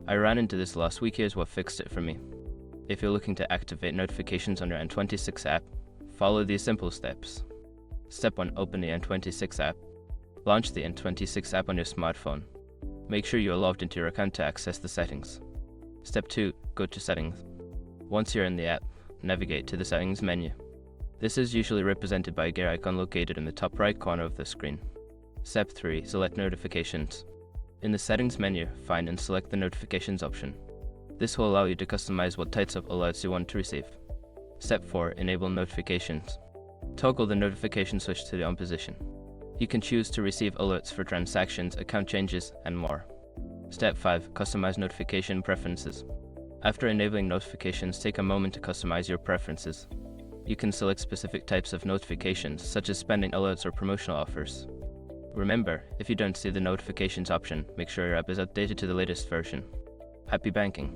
I ran into this last week. Here's what fixed it for me. If you're looking to activate notifications on your N26 app, follow these simple steps. Step 1. Open the N26 app. Launch the N26 app on your smartphone. Make sure you are logged into your account to access the settings. Step 2. Go to Settings. Once you're in the app, navigate to the Settings menu. This is usually represented by a gear icon located in the top right corner of the screen. Step 3. Select Notifications. In the Settings menu, find and select the Notifications option. This will allow you to customize what types of alerts you want to receive. Step 4. Enable Notifications. Toggle the notification switch to the on position. You can choose to receive alerts for transactions, account changes, and more. Step 5. Customize notification preferences. After enabling notifications, take a moment to customize your preferences. You can select specific types of notifications, such as spending alerts or promotional offers. Remember, if you don't see the notifications option, make sure your app is updated to the latest version. Happy banking!